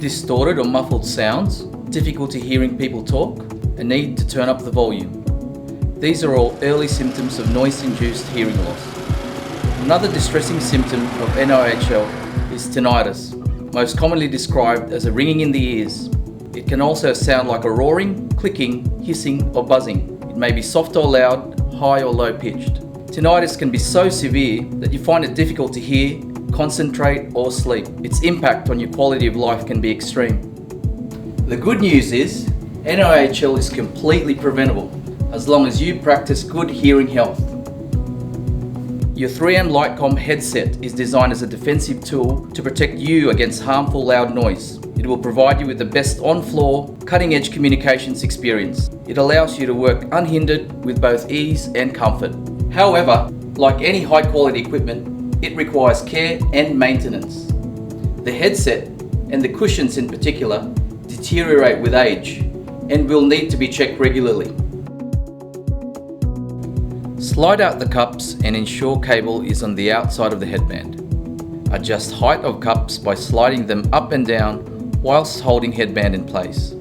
distorted or muffled sounds, difficulty hearing people talk, a need to turn up the volume. These are all early symptoms of noise-induced hearing loss. Another distressing symptom of NIHL is tinnitus, most commonly described as a ringing in the ears. It can also sound like a roaring, clicking, hissing or buzzing. It may be soft or loud, high or low pitched. Tinnitus can be so severe that you find it difficult to hear, concentrate or sleep. Its impact on your quality of life can be extreme. The good news is NIHL is completely preventable as long as you practice good hearing health. Your 3M LiteCom headset is designed as a defensive tool to protect you against harmful loud noise. It will provide you with the best on-floor, cutting-edge communications experience. It allows you to work unhindered with both ease and comfort. However, like any high-quality equipment, it requires care and maintenance. The headset, and the cushions in particular, deteriorate with age and will need to be checked regularly. Slide out the cups and ensure cable is on the outside of the headband. Adjust height of cups by sliding them up and down whilst holding headband in place.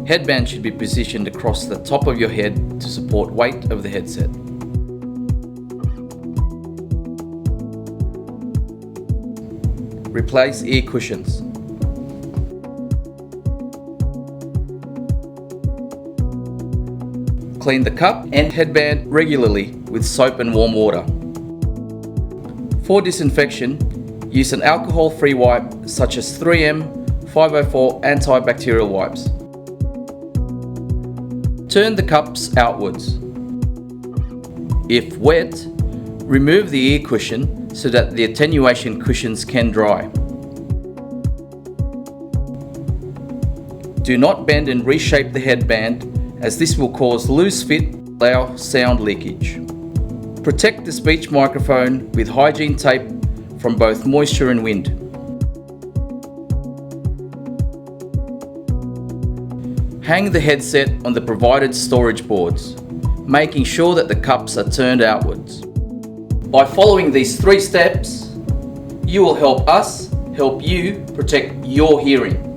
Headband should be positioned across the top of your head to support weight of the headset. Replace ear cushions. Clean the cup and headband regularly with soap and warm water. For disinfection, use an alcohol-free wipe such as 3M 504 antibacterial wipes. Turn the cups outwards. If wet, remove the ear cushion so that the attenuation cushions can dry. Do not bend and reshape the headband as this will cause loose fit and allow sound leakage. Protect the speech microphone with hygiene tape from both moisture and wind. Hang the headset on the provided storage boards, making sure that the cups are turned outwards. By following these 3 steps, you will help us help you protect your hearing.